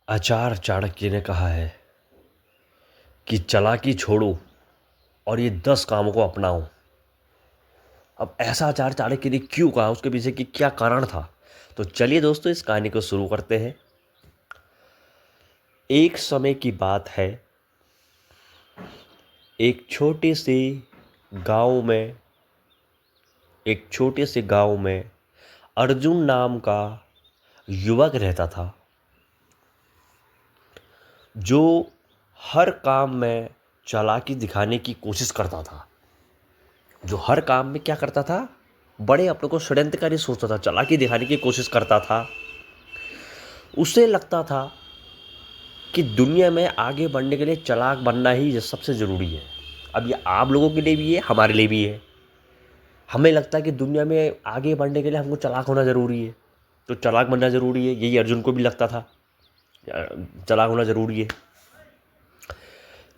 आचार्य चाणक्य ने कहा है कि चालाकी छोड़ो और ये 10 कामों को अपनाओ। अब ऐसा आचार्य चाणक्य ने क्यों कहा, उसके पीछे की क्या कारण था? तो चलिए दोस्तों, इस कहानी को शुरू करते हैं। एक समय की बात है, एक छोटे से गांव में अर्जुन नाम का युवक रहता था, जो हर काम में चालाकी दिखाने की कोशिश करता था। जो हर काम में क्या करता था, बड़े अपने को षड्यंत्रकारी सोचता था, चालाकी दिखाने की कोशिश करता था। उसे लगता था कि दुनिया में आगे बढ़ने के लिए चालाक बनना ही सबसे ज़रूरी है। अब ये आप लोगों के लिए भी है, हमारे लिए भी है। हमें लगता है कि दुनिया में आगे बढ़ने के लिए हमको चालाक होना ज़रूरी है, तो चालाक बनना ज़रूरी है। यही अर्जुन को भी लगता था, चालाक होना ज़रूरी है।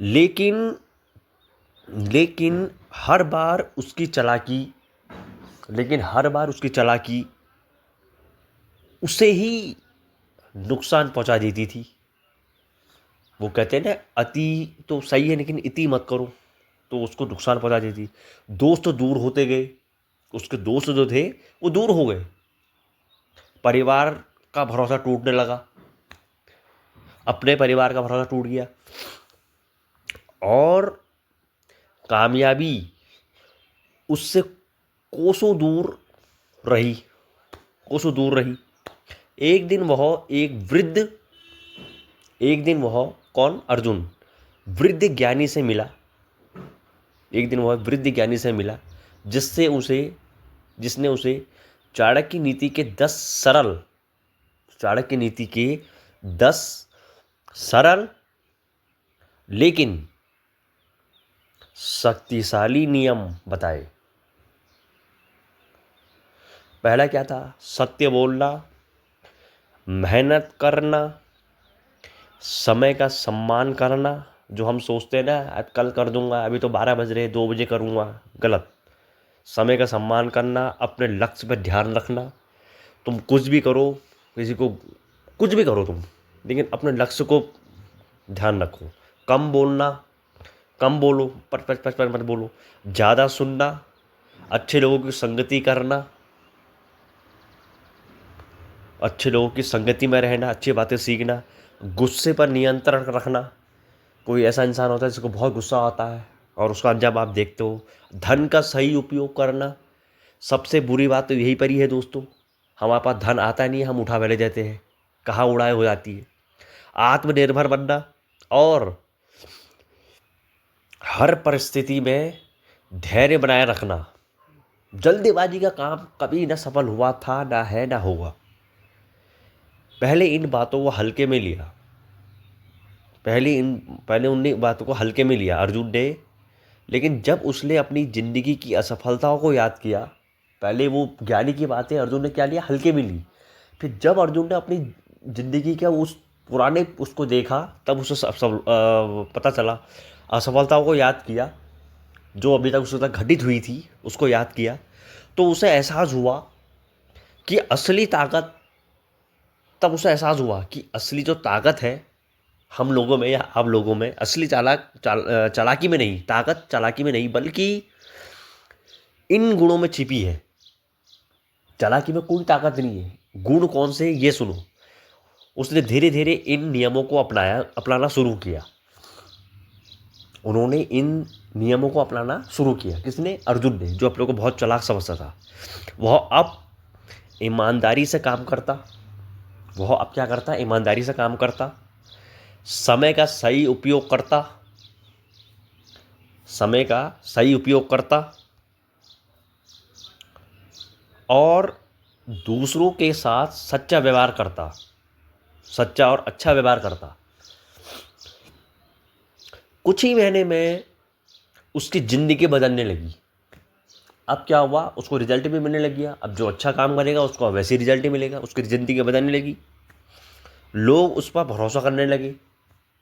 लेकिन लेकिन हर बार उसकी चालाकी उसे ही नुकसान पहुंचा देती थी। वो कहते हैं ना, अति तो सही है लेकिन इति मत करो, तो उसको नुकसान पहुंचा देती। दोस्त तो दूर होते गए, उसके दोस्त जो थे वो दूर हो गए। परिवार का भरोसा टूटने लगा, अपने परिवार का भरोसा टूट गया। और कामयाबी उससे कोसों दूर रही, कोसों दूर रही। एक दिन वह एक वृद्ध एक दिन वह कौन, अर्जुन, वृद्ध ज्ञानी से मिला। एक दिन वह वृद्ध ज्ञानी से मिला, जिसने उसे चाणक्य नीति के 10 सरल लेकिन शक्तिशाली नियम बताए। पहला क्या था? सत्य बोलना, मेहनत करना, समय का सम्मान करना। जो हम सोचते हैं ना, आज कल कर दूंगा, अभी तो 12 बज रहे, 2 बजे करूंगा, गलत। समय का सम्मान करना, अपने लक्ष्य पर ध्यान रखना। तुम कुछ भी करो, किसी को कुछ भी करो तुम, लेकिन अपने लक्ष्य को ध्यान रखो। कम बोलना, कम बोलो, पच पच पच पच मत बोलो। ज़्यादा सुनना, अच्छे लोगों की संगति करना, अच्छे लोगों की संगति में रहना, अच्छी बातें सीखना। गुस्से पर नियंत्रण रखना। कोई ऐसा इंसान होता है जिसको बहुत गुस्सा आता है और उसका अंजाम आप देखते हो। धन का सही उपयोग करना। सबसे बुरी बात तो यही पर ही है दोस्तों, हमारे पास धन आता नहीं है, हम उठा ले जाते हैं, कहाँ उड़ाए हो जाती है। आत्मनिर्भर बनना और हर परिस्थिति में धैर्य बनाए रखना। जल्दबाजी का काम कभी ना सफल हुआ था, ना है, ना होगा। पहले इन बातों को हल्के में लिया, पहले उन बातों को हल्के में लिया अर्जुन ने। लेकिन जब उसने अपनी ज़िंदगी की असफलताओं को याद किया, पहले वो ज्ञानी की बातें अर्जुन ने क्या लिया, हल्के में ली। फिर जब अर्जुन ने अपनी ज़िंदगी का उस पुराने उसको देखा, तब उसे पता चला, असफलताओं को याद किया, जो अभी तक उसके साथ घटित हुई थी उसको याद किया, तो उसे एहसास हुआ कि असली ताकत तब उसे एहसास हुआ कि असली जो ताकत है हम लोगों में या आप लोगों में, असली चालाकी में नहीं, ताकत चालाकी में नहीं, बल्कि इन गुणों में छिपी है। चालाकी में कोई ताकत नहीं है। गुण कौन से, ये सुनो। उसने धीरे धीरे इन नियमों को अपनाना शुरू किया। उन्होंने इन नियमों को अपनाना शुरू किया। किसने? अर्जुन ने, जो अपने को बहुत चालाक समझता था। वह अब ईमानदारी से काम करता। वह अब क्या करता? ईमानदारी से काम करता, समय का सही उपयोग करता, समय का सही उपयोग करता और दूसरों के साथ सच्चा व्यवहार करता, सच्चा और अच्छा व्यवहार करता। कुछ ही महीने में उसकी ज़िंदगी बदलने लगी। अब क्या हुआ, उसको रिजल्ट भी मिलने लग गया। अब जो अच्छा काम करेगा उसको वैसे ही रिजल्ट ही मिलेगा। उसकी ज़िंदगी बदलने लगी, लोग उस पर भरोसा करने लगे।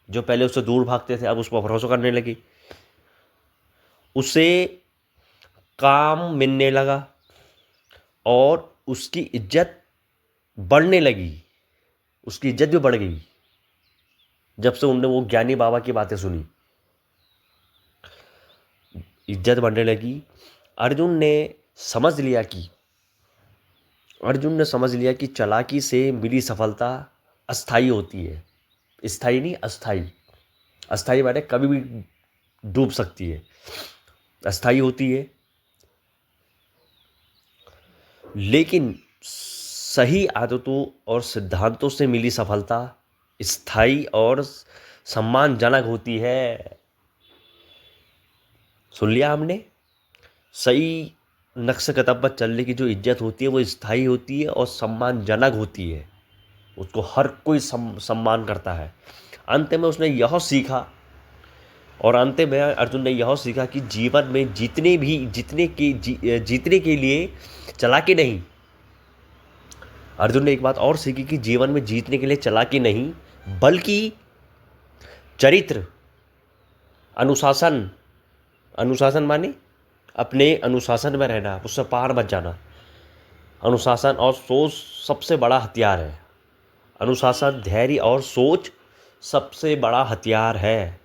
जो पहले उससे दूर भागते थे अब उस पर भरोसा करने लगे। उसे काम मिलने लगा और उसकी इज्जत बढ़ने लगी। उसकी इज्जत भी बढ़ गई। जब से उनने वो ज्ञानी बाबा की बातें सुनी, इज्जत बढ़ने लगी। अर्जुन ने समझ लिया कि चालाकी से मिली सफलता अस्थाई होती है। स्थाई नहीं, अस्थाई। अस्थाई माने कभी भी डूब सकती है, अस्थाई होती है। लेकिन सही आदतों और सिद्धांतों से मिली सफलता स्थायी और सम्मानजनक होती है। सुन लिया हमने? सही नक्शे कदम पर चलने की जो इज्जत होती है वो स्थायी होती है और सम्मानजनक होती है, उसको हर कोई सम्मान करता है। अंत में उसने यह सीखा, और अंत में अर्जुन ने यह सीखा कि जीवन में जीतने के लिए चालाकी नहीं। अर्जुन ने एक बात और सीखी कि जीवन में जीतने के लिए चालाकी नहीं, बल्कि चरित्र, अनुशासन। अनुशासन माने अपने अनुशासन में रहना, उससे पार मत जाना। अनुशासन और सोच सबसे बड़ा हथियार है। अनुशासन, धैर्य और सोच सबसे बड़ा हथियार है।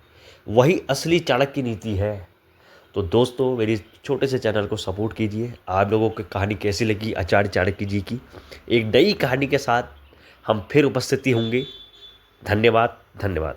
वही असली चाणक्य नीति है। तो दोस्तों, मेरी छोटे से चैनल को सपोर्ट कीजिए। आप लोगों को कहानी कैसी लगी आचार्य चाणक्य जी की? एक नई कहानी के साथ हम फिर उपस्थिति होंगे। धन्यवाद, धन्यवाद।